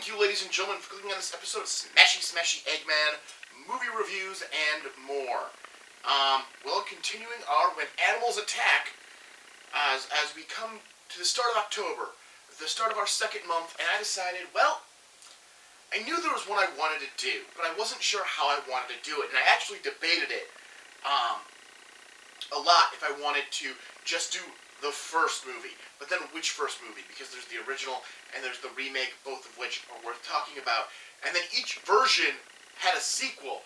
Thank you, ladies and gentlemen, for clicking on this episode of Smashy Smashy Eggman, movie reviews, and more. Continuing our When Animals Attack, as we come to the start of October, the start of our second month, and I decided, well, I knew there was one I wanted to do, but I wasn't sure how I wanted to do it, and I actually debated it a lot if I wanted to just do the first movie. But then which first movie? Because there's the original and there's the remake, both of which are worth talking about. And then each version had a sequel.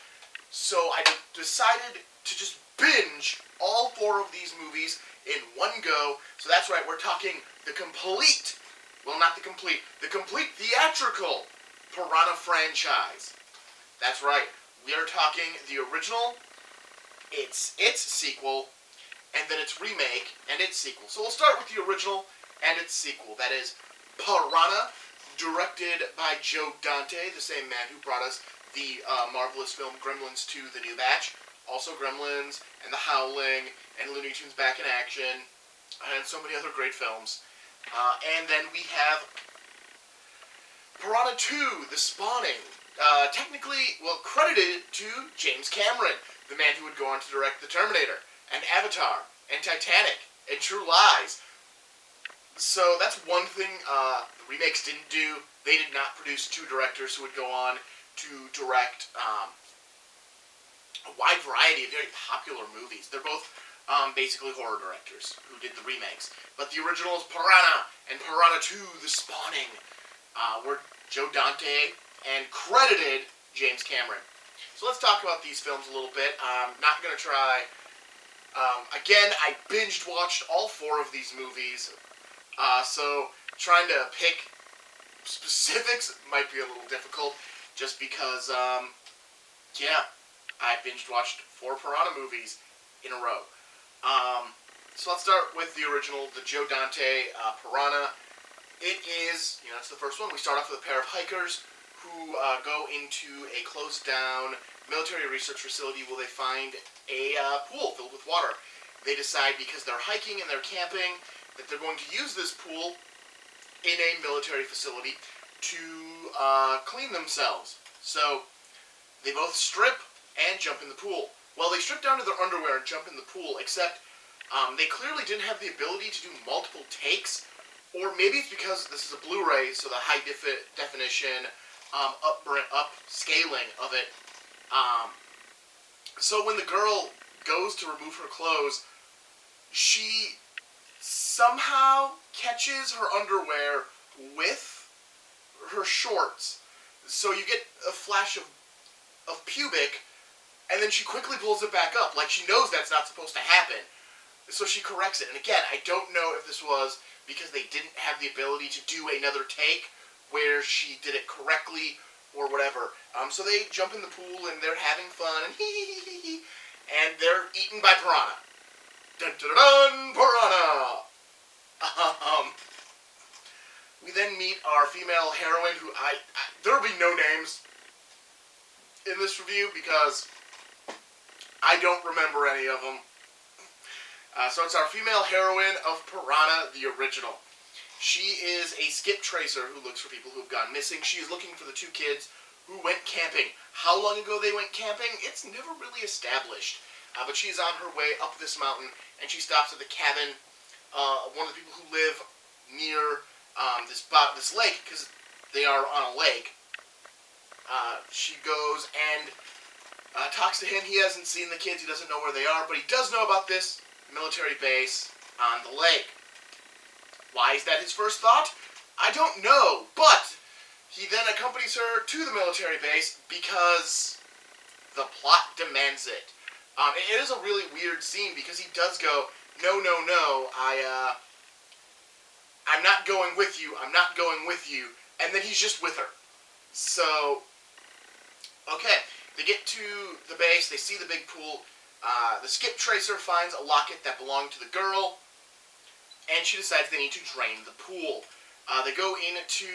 So I decided to just binge all four of these movies in one go. So that's right, we're talking the complete, well, not the complete theatrical Piranha franchise. That's right, we are talking the original, its sequel, and then its remake and its sequel. So we'll start with the original and its sequel. That is Piranha, directed by Joe Dante, the same man who brought us the marvelous film Gremlins 2: The New Batch, also Gremlins and The Howling and Looney Tunes Back in Action, and so many other great films. And then we have Piranha 2: The Spawning, technically, well, credited to James Cameron, the man who would go on to direct The Terminator, and Avatar, and Titanic, and True Lies. So that's one thing the remakes didn't do. They did not produce two directors who would go on to direct a wide variety of very popular movies. They're both basically horror directors who did the remakes. But the originals, Piranha and Piranha 2: The Spawning, were Joe Dante and credited James Cameron. So let's talk about these films a little bit. I'm not going to try... again, I binge-watched all four of these movies, so trying to pick specifics might be a little difficult, just because, yeah, I binge-watched four Piranha movies in a row. So let's start with the original, the Joe Dante Piranha. It is, it's the first one. We start off with a pair of hikers who go into a closed-down military research facility where they find a pool filled with water. They decide, because they're hiking and they're camping, that they're going to use this pool in a military facility to clean themselves. So they both strip and jump in the pool. Well, they strip down to their underwear and jump in the pool, except they clearly didn't have the ability to do multiple takes, or maybe it's because this is a Blu-ray, so the high definition upscaling of it. So when the girl goes to remove her clothes, she somehow catches her underwear with her shorts. So you get a flash of pubic, and then she quickly pulls it back up, like she knows that's not supposed to happen. So she corrects it. And again, I don't know if this was because they didn't have the ability to do another take where she did it correctly or whatever. So they jump in the pool and they're having fun and and they're eaten by piranha. Dun dun dun, piranha! We then meet our female heroine, who there'll be no names in this review because I don't remember any of them. So it's our female heroine of Piranha, the original. She is a skip tracer who looks for people who've gone missing. She is looking for the two kids who went camping. How long ago they went camping, it's never really established. But she's on her way up this mountain, and she stops at the cabin of one of the people who live near this lake, because they are on a lake. She goes and talks to him. He hasn't seen the kids. He doesn't know where they are, but he does know about this military base on the lake. Why is that his first thought? I don't know, but he then accompanies her to the military base because the plot demands it. It is a really weird scene because he does go, no, I'm not going with you, and then he's just with her. So, okay, they get to the base, they see the big pool. The skip tracer finds a locket that belonged to the girl, and she decides they need to drain the pool. They go into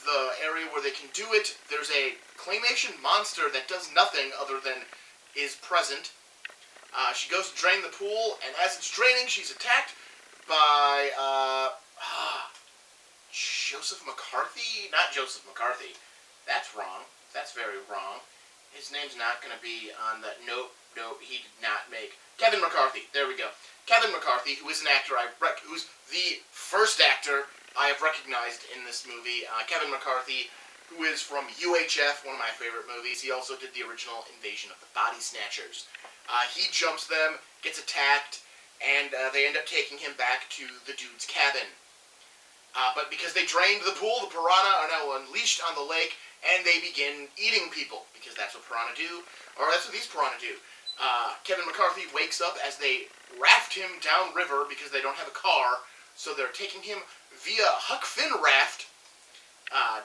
the area where they can do it. There's a claymation monster that does nothing other than is present. She goes to drain the pool, and as it's draining, she's attacked by Joseph McCarthy? Not Joseph McCarthy. That's wrong. That's very wrong. His name's not going to be on the... Nope, he did not make... Kevin McCarthy. There we go. Kevin McCarthy, who is an actor who's the first actor I have recognized in this movie. Kevin McCarthy, who is from UHF, one of my favorite movies. He also did the original Invasion of the Body Snatchers. He jumps them, gets attacked, and they end up taking him back to the dude's cabin. But because they drained the pool, the piranha are now unleashed on the lake, and they begin eating people, because that's what piranha do, or that's what these piranha do. Kevin McCarthy wakes up as they raft him downriver because they don't have a car, so they're taking him via Huck Finn raft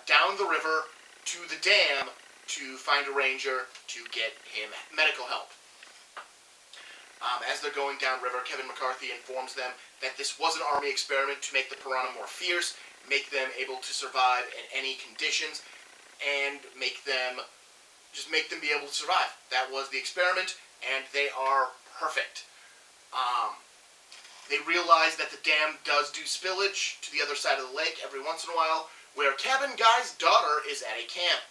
down the river to the dam to find a ranger to get him medical help. As they're going downriver, Kevin McCarthy informs them that this was an army experiment to make the piranha more fierce, make them able to survive in any conditions, and make them be able to survive. That was the experiment, and they are perfect. They realize that the dam does do spillage to the other side of the lake every once in a while, where Cabin Guy's daughter is at a camp.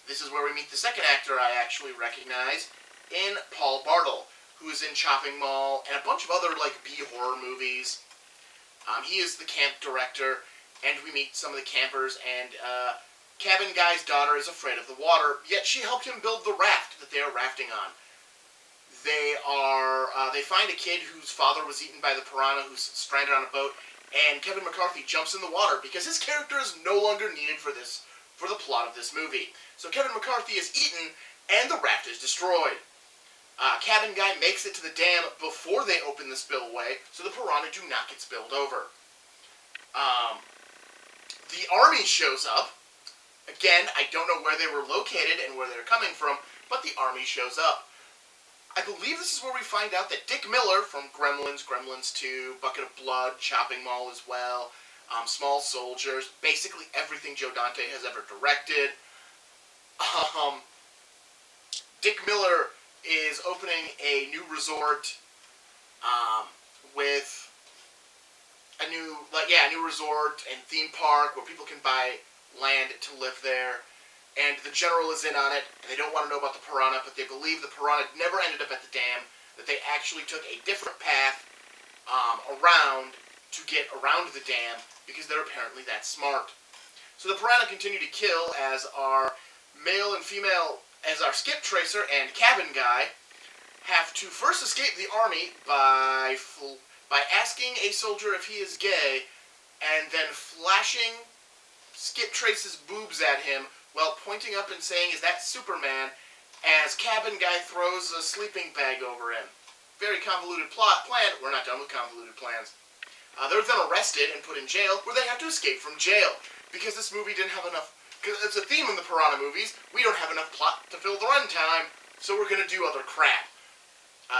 This is where we meet the second actor I actually recognize in Paul Bartle, who is in Chopping Mall and a bunch of other B-horror movies. He is the camp director, and we meet some of the campers, and Cabin Guy's daughter is afraid of the water, yet she helped him build the raft that they are rafting on. They find a kid whose father was eaten by the piranha, who's stranded on a boat, and Kevin McCarthy jumps in the water because his character is no longer needed for the plot of this movie. So Kevin McCarthy is eaten, and the raft is destroyed. Cabin Guy makes it to the dam before they open the spillway, so the piranha do not get spilled over. The army shows up. Again, I don't know where they were located and where they're coming from, but the army shows up. I believe this is where we find out that Dick Miller from Gremlins, Gremlins 2, Bucket of Blood, Chopping Mall as well, Small Soldiers, basically everything Joe Dante has ever directed. Dick Miller is opening a new resort with a new resort and theme park where people can buy land to live there. And the general is in on it, and they don't want to know about the piranha, but they believe the piranha never ended up at the dam, that they actually took a different path around to get around the dam, because they're apparently that smart. So the piranha continue to kill as our male and female, as our skip tracer and cabin guy have to first escape the army by asking a soldier if he is gay, and then flashing Skip Trace's boobs at him while pointing up and saying, "Is that Superman?" as Cabin Guy throws a sleeping bag over him. Very convoluted plan. We're not done with convoluted plans. They're then arrested and put in jail, where they have to escape from jail, because this movie didn't have enough. Because it's a theme in the Piranha movies. We don't have enough plot to fill the runtime, so we're going to do other crap.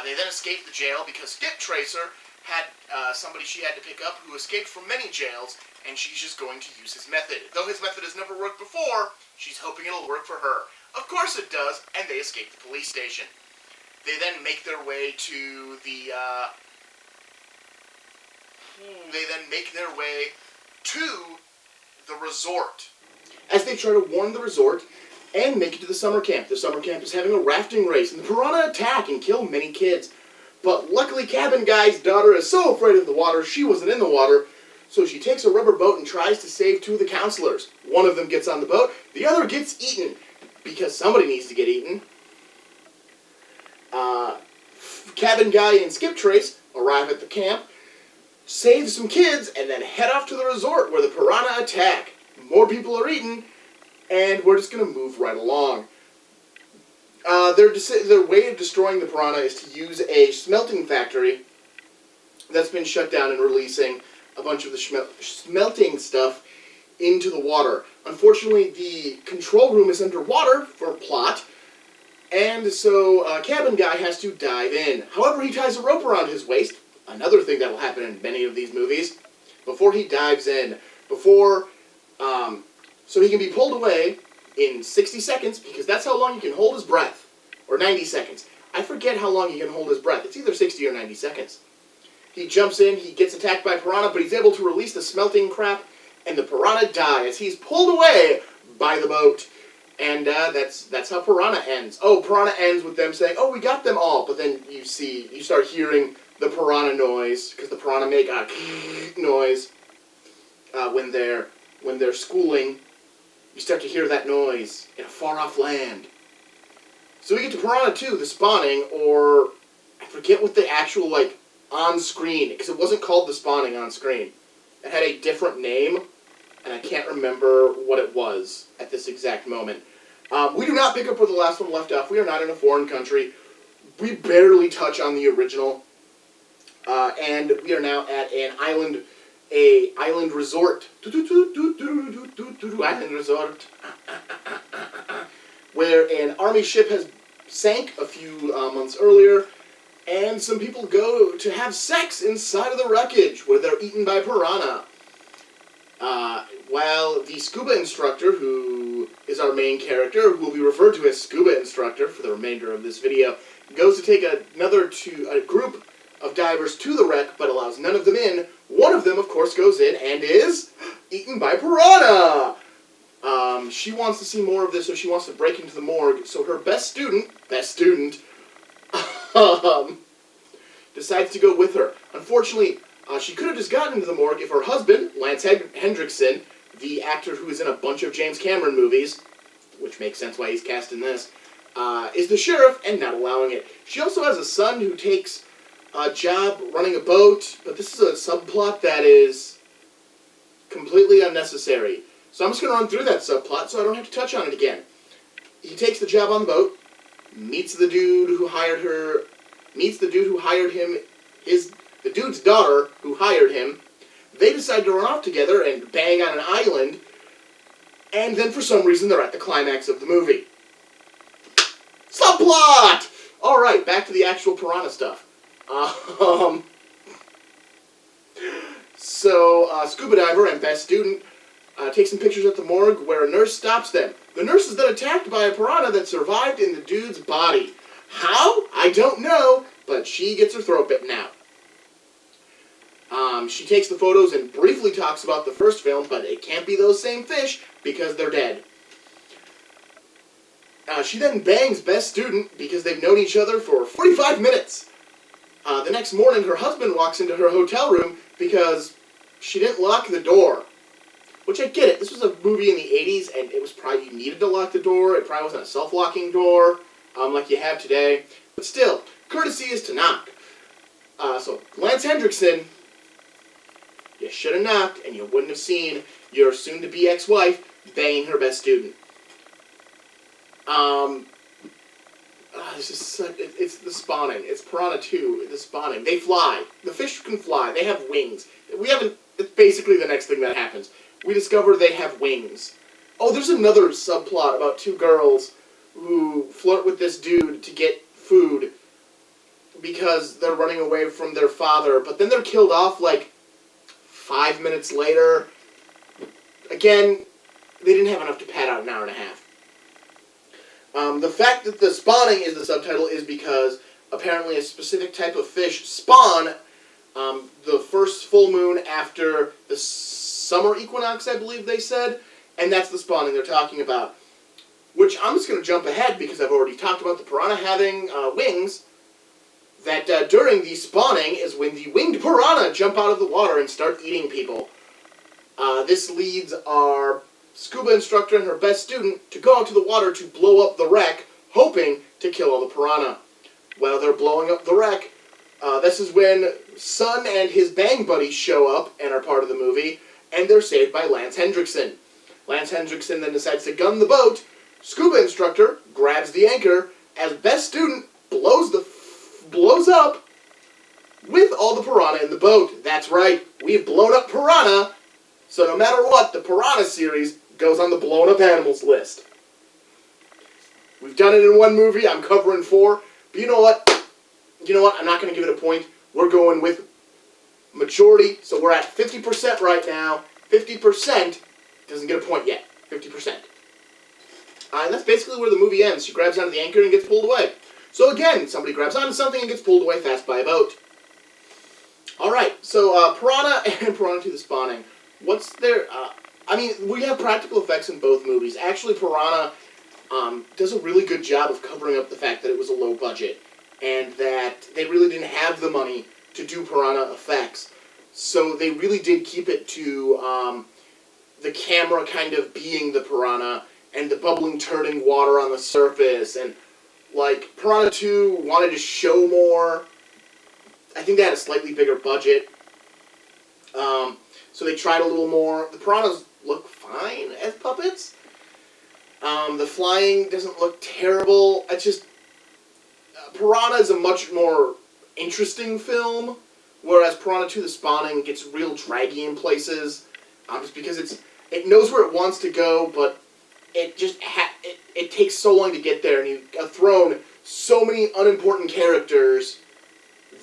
They then escape the jail because Skip Tracer had somebody she had to pick up who escaped from many jails, and she's just going to use his method. Though his method has never worked before, she's hoping it'll work for her. Of course it does, and they escape the police station. They then make their way to the resort. As they try to warn the resort and make it to the summer camp. The summer camp is having a rafting race, and the piranha attack and kill many kids. But luckily, Cabin Guy's daughter is so afraid of the water, she wasn't in the water, so she takes a rubber boat and tries to save two of the counselors. One of them gets on the boat, the other gets eaten, because somebody needs to get eaten. Cabin Guy and Skip Trace arrive at the camp, save some kids, and then head off to the resort where the piranha attack. More people are eaten, and we're just going to move right along. Their way of destroying the piranha is to use a smelting factory that's been shut down and releasing a bunch of the smelting stuff into the water. Unfortunately, the control room is underwater for plot, and so Cabin Guy has to dive in. However, he ties a rope around his waist, another thing that will happen in many of these movies, before he dives in, so he can be pulled away in 60 seconds, because that's how long he can hold his breath, or 90 seconds. I forget how long he can hold his breath. It's either 60 or 90 seconds. He jumps in, he gets attacked by piranha, but he's able to release the smelting crap, and the piranha dies. He's pulled away by the boat. And that's how Piranha ends. Oh, Piranha ends with them saying, "Oh, we got them all," but then you start hearing the Piranha noise, because the Piranha make a noise when they're schooling. You start to hear that noise in a far-off land. So we get to Piranha 2, the spawning, or I forget what the actual, like, on-screen, because it wasn't called the spawning on-screen. It had a different name, and I can't remember what it was at this exact moment. We do not pick up where the last one left off. We are not in a foreign country. We barely touch on the original. And we are now at an island resort. Island resort. Where an army ship has sank a few months earlier, and some people go to have sex inside of the wreckage, where they're eaten by piranha. While the scuba instructor, who is our main character, who will be referred to as Scuba Instructor for the remainder of this video, goes to take a group of divers to the wreck, but allows none of them in. One of them, of course, goes in and is eaten by piranha! She wants to see more of this, so she wants to break into the morgue, so her best student, decides to go with her. Unfortunately, she could have just gotten into the morgue if her husband, Lance Hendrickson, the actor who is in a bunch of James Cameron movies, which makes sense why he's cast in this, is the sheriff and not allowing it. She also has a son who takes a job running a boat, but this is a subplot that is completely unnecessary. So I'm just going to run through that subplot so I don't have to touch on it again. He takes the job on the boat, meets the dude who hired him, the dude's daughter who hired him. They decide to run off together and bang on an island, and then for some reason they're at the climax of the movie. Subplot! Alright, back to the actual piranha stuff. Scuba diver and best student take some pictures at the morgue where a nurse stops them. The nurse is then attacked by a piranha that survived in the dude's body. How? I don't know, but she gets her throat bitten out. She takes the photos and briefly talks about the first film, but it can't be those same fish because they're dead. She then bangs best student because they've known each other for 45 minutes. The next morning, her husband walks into her hotel room because she didn't lock the door. Which I get it. This was a movie in the 80s, and it was probably, you needed to lock the door. It probably wasn't a self-locking door, like you have today. But still, courtesy is to knock. So, Lance Hendrickson, you should have knocked, and you wouldn't have seen your soon-to-be ex-wife banging her best student. It's the spawning. It's Piranha 2, the spawning. They fly. The fish can fly. They have wings. It's basically the next thing that happens. We discover they have wings. Oh, there's another subplot about two girls who flirt with this dude to get food because they're running away from their father, but then they're killed off like 5 minutes later. Again, they didn't have enough to pad out an hour and a half. The fact that the spawning is the subtitle is because apparently a specific type of fish spawn the first full moon after the summer equinox, I believe they said, and that's the spawning they're talking about. Which I'm just going to jump ahead because I've already talked about the piranha having wings. That during the spawning is when the winged piranha jump out of the water and start eating people. This leads our scuba instructor and her best student to go out to the water to blow up the wreck, hoping to kill all the piranha. While they're blowing up the wreck, this is when Son and his bang buddies show up and are part of the movie, and they're saved by Lance Hendrickson. Lance Hendrickson then decides to gun the boat. Scuba instructor grabs the anchor as best student blows up with all the piranha in the boat. That's right, we've blown up piranha, so no matter what, the Piranha series goes on the blown up animals list. We've done it in one movie, I'm covering 4, but you know what? I'm not going to give it a point. We're going with majority, so we're at 50% right now. 50% doesn't get a point yet. 50%. And that's basically where the movie ends. She grabs onto the anchor and gets pulled away. So again, somebody grabs onto something and gets pulled away fast by a boat. Alright, so Piranha and Piranha 2 the Spawning. What's their... we have practical effects in both movies. Actually, Piranha does a really good job of covering up the fact that it was a low budget and that they really didn't have the money to do Piranha effects. So they really did keep it to the camera kind of being the Piranha and the bubbling, turning water on the surface. And, like, Piranha 2 wanted to show more. I think they had a slightly bigger budget. So they tried a little more. The Piranhas look fine as puppets. The flying doesn't look terrible. It's just... Piranha is a much more interesting film, whereas Piranha 2 The Spawning gets real draggy in places, just because it knows where it wants to go, but it just it takes so long to get there, and you've thrown so many unimportant characters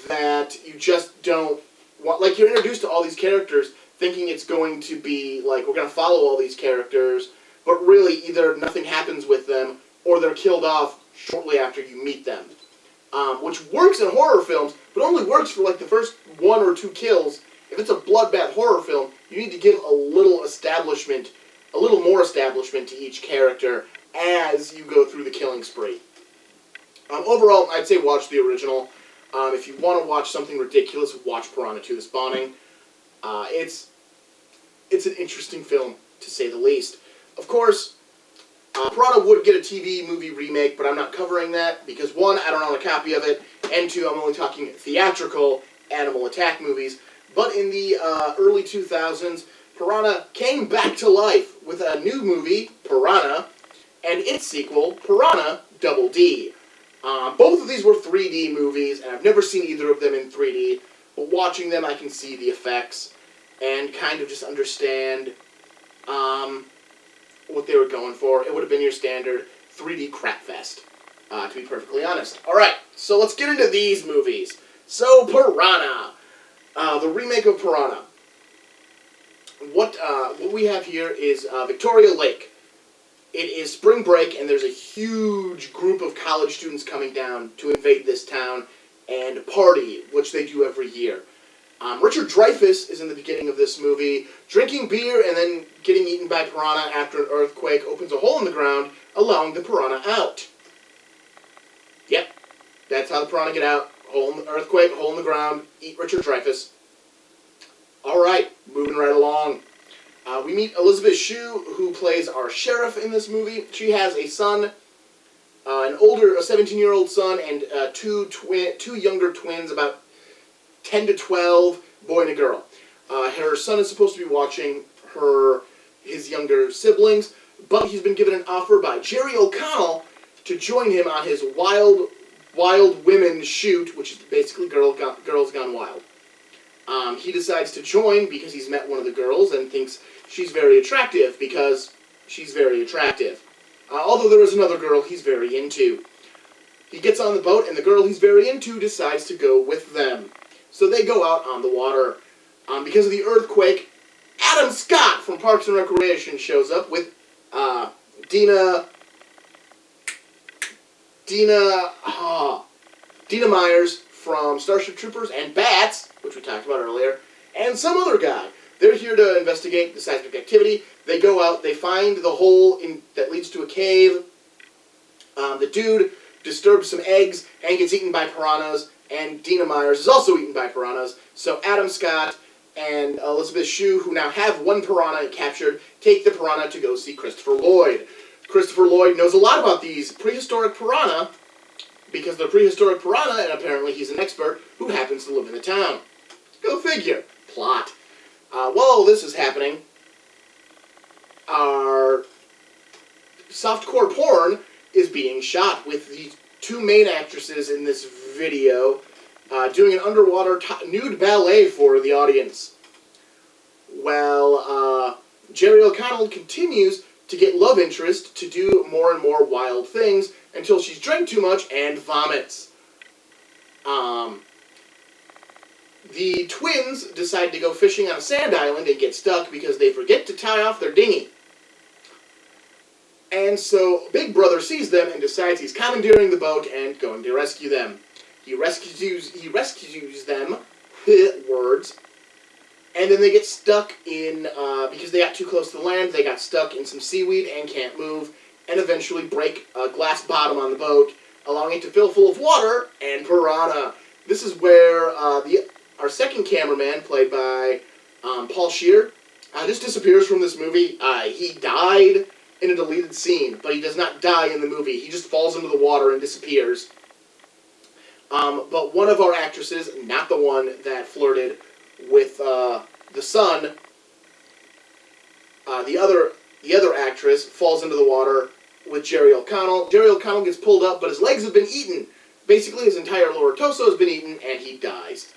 that you just don't want. Like, you're introduced to all these characters thinking it's going to be like, we're going to follow all these characters, but really either nothing happens with them or they're killed off shortly after you meet them. Which works in horror films, but only works for like the first 1 or 2 kills. If it's a bloodbath horror film, you need to give a little more establishment to each character as you go through the killing spree. Overall, I'd say watch the original. If you want to watch something ridiculous, watch Piranha 2 The Spawning. It's an interesting film, to say the least. Of course, Piranha would get a TV movie remake, but I'm not covering that because 1, I don't own a copy of it, and 2, I'm only talking theatrical animal attack movies. But in the early 2000s, Piranha came back to life with a new movie, Piranha, and its sequel, Piranha Double D. Both of these were 3D movies, and I've never seen either of them in 3D, but watching them I can see the effects and kind of just understand what they were going for. It would have been your standard 3D crapfest, to be perfectly honest. Alright, so let's get into these movies. So, Piranha. The remake of Piranha. What we have here is Victoria Lake. It is spring break, and there's a huge group of college students coming down to invade this town and party, which they do every year. Richard Dreyfuss is in the beginning of this movie, drinking beer and then getting eaten by piranha after an earthquake opens a hole in the ground, allowing the piranha out. Yep, that's how the piranha get out. Earthquake, hole in the ground, eat Richard Dreyfuss. Alright, moving right along. We meet Elizabeth Shue, who plays our sheriff in this movie. She has a son, a 17-year-old son, and two younger twins, about 10 to 12, boy and a girl. Her son is supposed to be watching his younger siblings, but he's been given an offer by Jerry O'Connell to join him on his Wild Women shoot, which is basically Girls Gone Wild. He decides to join because he's met one of the girls and thinks she's very attractive because she's very attractive. Although there is another girl he's very into. He gets on the boat and the girl he's very into decides to go with them. So they go out on the water. Because of the earthquake, Adam Scott from Parks and Recreation shows up with Dina Myers from Starship Troopers and Bats, which we talked about earlier, and some other guy. They're here to investigate the seismic activity. They go out, they find the hole that leads to a cave. The dude disturbs some eggs and gets eaten by piranhas, and Dina Myers is also eaten by piranhas. So Adam Scott and Elizabeth Shue, who now have one piranha captured, take the piranha to go see Christopher Lloyd. Christopher Lloyd knows a lot about these prehistoric piranha, because they're prehistoric piranha, and apparently he's an expert who happens to live in the town. Go figure. Plot. While this is happening, our softcore porn is being shot with the two main actresses in this video doing an underwater nude ballet for the audience. Well, Jerry O'Connell continues to get love interest to do more and more wild things until she's drank too much and vomits. The twins decide to go fishing on a sand island and get stuck because they forget to tie off their dinghy. And so Big Brother sees them and decides he's commandeering the boat and going to rescue them. He rescues them, words, and then they get stuck in, because they got too close to the land, they got stuck in some seaweed and can't move, and eventually break a glass bottom on the boat, allowing it to fill full of water and Piranha. This is where our second cameraman, played by Paul Scheer, just disappears from this movie. He died in a deleted scene, but he does not die in the movie. He just falls into the water and disappears. But one of our actresses, not the one that flirted with the son, the other actress falls into the water with Jerry O'Connell. Jerry O'Connell gets pulled up, but his legs have been eaten. Basically, his entire lower torso has been eaten, and he dies.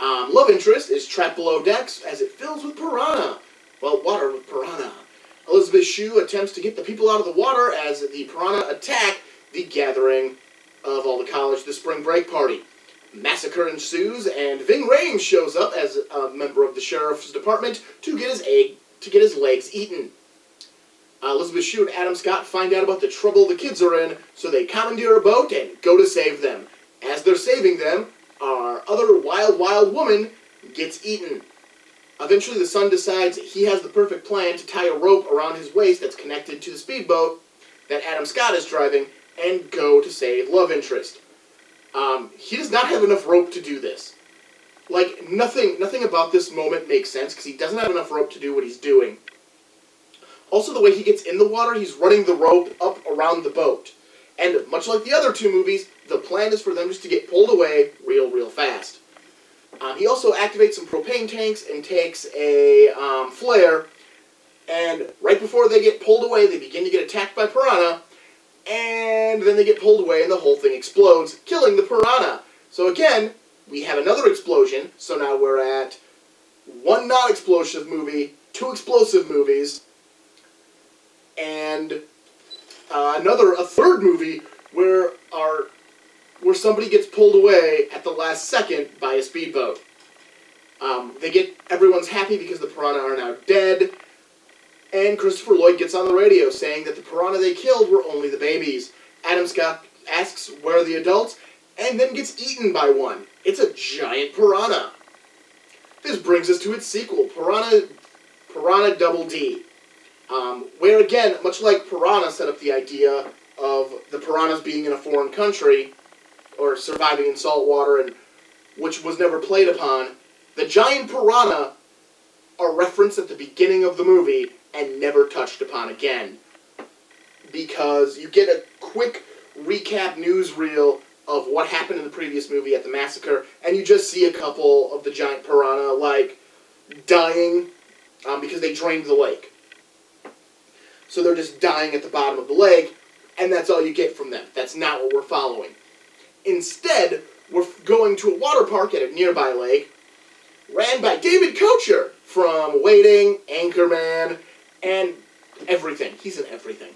Love interest is trapped below decks as it fills with Piranha. Well, water with Piranha. Elizabeth Shue attempts to get the people out of the water as the Piranha attack the gathering of all the college, the spring break party. Massacre ensues, and Ving Rhames shows up as a member of the sheriff's department to get his legs eaten. Elizabeth Shue and Adam Scott find out about the trouble the kids are in, so they commandeer a boat and go to save them. As they're saving them, our other wild woman gets eaten. Eventually, the son decides he has the perfect plan to tie a rope around his waist that's connected to the speedboat that Adam Scott is driving and go to save love interest. He does not have enough rope to do this. Like, nothing about this moment makes sense because he doesn't have enough rope to do what he's doing. Also, the way he gets in the water, he's running the rope up around the boat. And much like the other two movies, the plan is for them just to get pulled away real fast. He also activates some propane tanks and takes a flare, and right before they get pulled away, they begin to get attacked by Piranha, and then they get pulled away and the whole thing explodes, killing the Piranha. So again, we have another explosion, so now we're at one non-explosive movie, two explosive movies, and a third movie where somebody gets pulled away at the last second by a speedboat. Everyone's happy because the Piranha are now dead, and Christopher Lloyd gets on the radio saying that the Piranha they killed were only the babies. Adam Scott asks where are the adults, and then gets eaten by one. It's a giant Piranha. This brings us to its sequel, Piranha Double D. Where again, much like Piranha set up the idea of the piranhas being in a foreign country, or surviving in salt water, and which was never played upon, the giant piranha are referenced at the beginning of the movie and never touched upon again. Because you get a quick recap newsreel of what happened in the previous movie at the massacre, and you just see a couple of the giant piranha, like, dying because they drained the lake. So they're just dying at the bottom of the lake, and that's all you get from them. That's not what we're following. Instead, we're going to a water park at a nearby lake, ran by David Koechner from Waiting, Anchorman, and everything. He's in everything.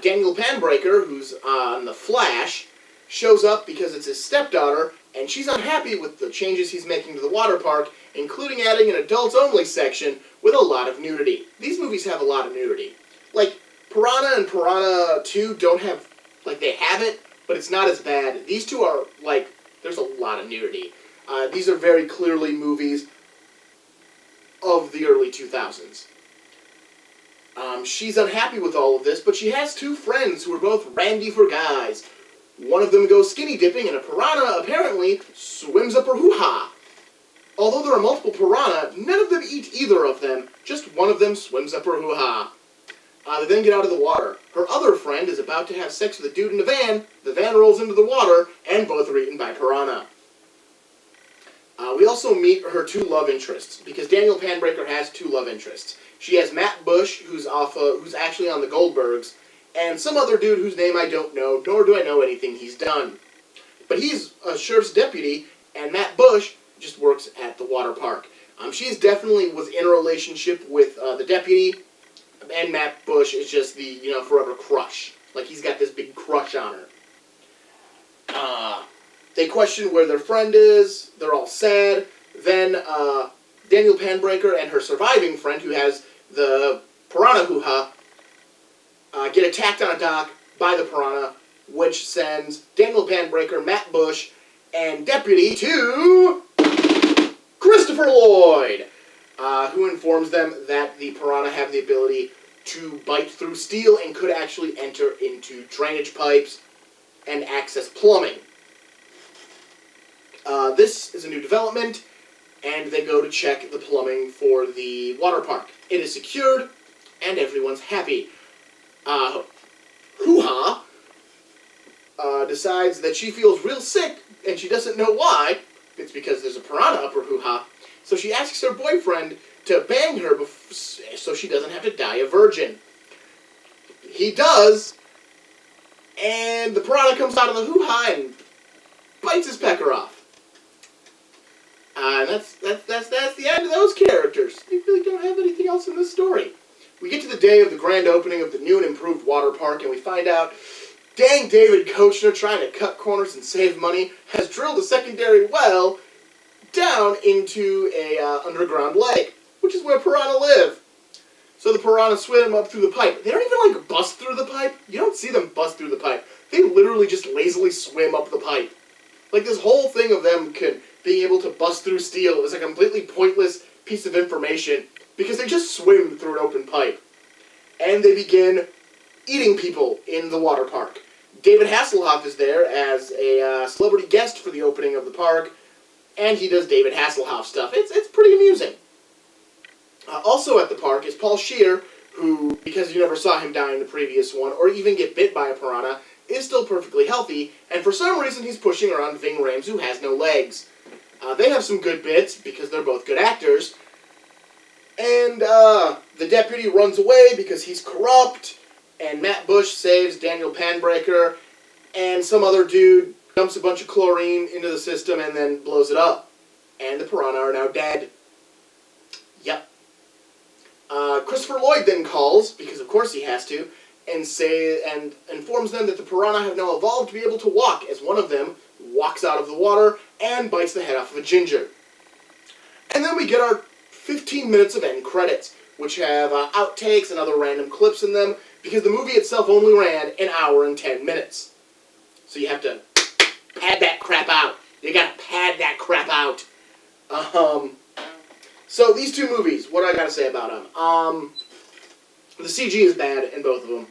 Daniel Panbreaker, who's on The Flash, shows up because it's his stepdaughter, and she's unhappy with the changes he's making to the water park, including adding an adults-only section with a lot of nudity. These movies have a lot of nudity. Like, Piranha and Piranha 2 don't have, like, they have it, but it's not as bad. These two are, like, there's a lot of nudity. These are very clearly movies of the early 2000s. She's unhappy with all of this, but she has two friends who are both randy for guys. One of them goes skinny dipping, and a piranha apparently swims up her hoo-ha. Although there are multiple piranha, none of them eat either of them. Just one of them swims up her hoo-ha. They then get out of the water. Her other friend is about to have sex with a dude in a van. The van rolls into the water, and both are eaten by piranha. We also meet her two love interests, because Daniel Panbreaker has two love interests. She has Matt Bush, who's actually on the Goldbergs, and some other dude whose name I don't know, nor do I know anything he's done. But he's a sheriff's deputy, and Matt Bush just works at the water park. She definitely was in a relationship with the deputy, and Matt Bush is just the, forever crush. Like, he's got this big crush on her. They question where their friend is. They're all sad. Then Daniel Panbreaker and her surviving friend, who has the piranha hoo-ha, get attacked on a dock by the piranha, which sends Daniel Panbreaker, Matt Bush, and Deputy to Christopher Lloyd, who informs them that the piranha have the ability to bite through steel and could actually enter into drainage pipes and access plumbing. This is a new development, and they go to check the plumbing for the water park. It is secured, and everyone's happy. Hoo-ha decides that she feels real sick, and she doesn't know why. It's because there's a piranha up her hoo-ha. So she asks her boyfriend to bang her so she doesn't have to die a virgin. He does, and the piranha comes out of the hoo-ha and bites his pecker off. And that's the end of those characters. They really don't have anything else in this story. We get to the day of the grand opening of the new and improved water park, and we find out, dang David Koechner, trying to cut corners and save money, has drilled a secondary well down into a underground lake, which is where piranha live. So the piranha swim up through the pipe. They don't even, bust through the pipe. You don't see them bust through the pipe. They literally just lazily swim up the pipe. This whole thing of them being able to bust through steel is a completely pointless piece of information because they just swim through an open pipe. And they begin eating people in the water park. David Hasselhoff is there as a celebrity guest for the opening of the park, and he does David Hasselhoff stuff. It's pretty amusing. Also at the park is Paul Scheer, who, because you never saw him die in the previous one, or even get bit by a piranha, is still perfectly healthy, and for some reason he's pushing around Ving Rhames, who has no legs. They have some good bits, because they're both good actors, and the deputy runs away because he's corrupt, and Matt Bush saves Daniel Panbreaker, and some other dude dumps a bunch of chlorine into the system and then blows it up. And the piranha are now dead. Yep. Christopher Lloyd then calls, because of course he has to, and informs them that the piranha have now evolved to be able to walk, as one of them walks out of the water and bites the head off of a ginger. And then we get our 15 minutes of end credits, which have outtakes and other random clips in them, because the movie itself only ran an hour and 10 minutes. So you have to pad that crap out. You gotta pad that crap out. So these two movies, what do I gotta say about them? The CG is bad in both of them.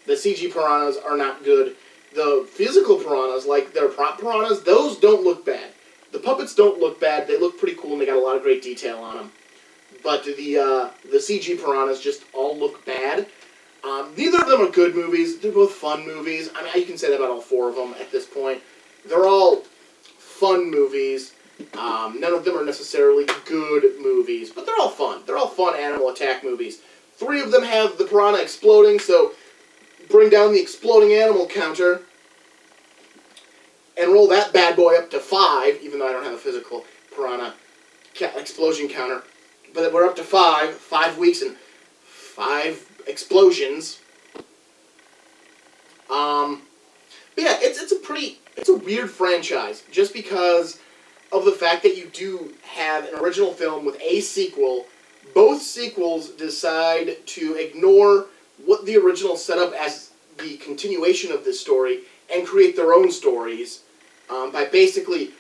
The CG piranhas are not good. The physical piranhas, like their prop piranhas, those don't look bad. The puppets don't look bad. They look pretty cool and they got a lot of great detail on them. But the CG piranhas just all look bad. Neither of them are good movies. They're both fun movies. I mean, you can say that about all four of them at this point. They're all fun movies. None of them are necessarily good movies, but they're all fun. They're all fun animal attack movies. 3 of them have the piranha exploding, so bring down the exploding animal counter and roll that bad boy up to 5, even though I don't have a physical piranha explosion counter. But we're up to 5. 5 weeks and 5 explosions. But yeah, it's a weird franchise, just because of the fact that you do have an original film with a sequel. Both sequels decide to ignore what the original set up as the continuation of this story and create their own stories by basically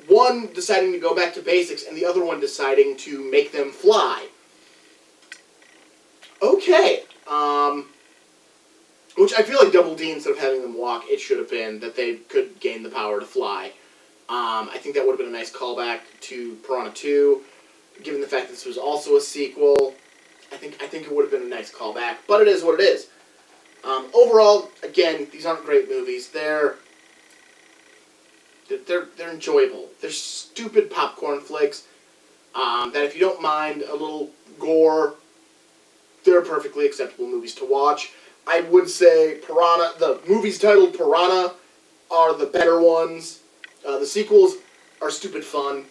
one deciding to go back to basics and the other one deciding to make them fly. Okay. Which I feel like Double D, instead of having them walk, it should have been that they could gain the power to fly. I think that would have been a nice callback to Piranha 2. Given the fact that this was also a sequel, I think it would have been a nice callback. But it is what it is. Overall, again, these aren't great movies. They're enjoyable. They're stupid popcorn flicks that if you don't mind a little gore, they're perfectly acceptable movies to watch. I would say Piranha, the movies titled Piranha, are the better ones. The sequels are stupid fun.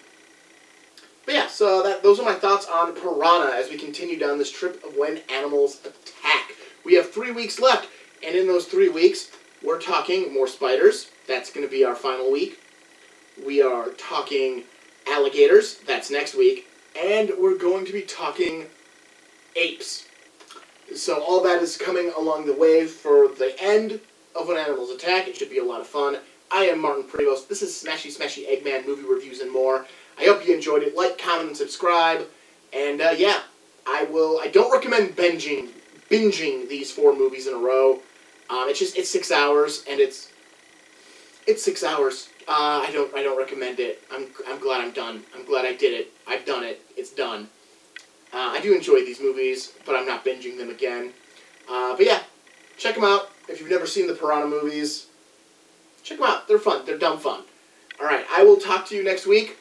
But yeah, so those are my thoughts on Piranha as we continue down this trip of when animals attack. We have 3 weeks left, and in those 3 weeks, we're talking more spiders. That's going to be our final week. We are talking alligators. That's next week. And we're going to be talking apes. So all that is coming along the way for the end of When Animals Attack. It should be a lot of fun. I am Martin Prevost. This is Smashy Smashy Eggman movie reviews and more. I hope you enjoyed it. Like, comment, and subscribe. And yeah, I don't recommend binging binging these 4 movies in a row. It's 6 hours, and it's 6 hours. I don't recommend it. I'm glad I'm done. I'm glad I did it. I've done it. It's done. I do enjoy these movies, but I'm not binging them again. But yeah, check them out. If you've never seen the Piranha movies, check them out. They're fun. They're dumb fun. All right, I will talk to you next week.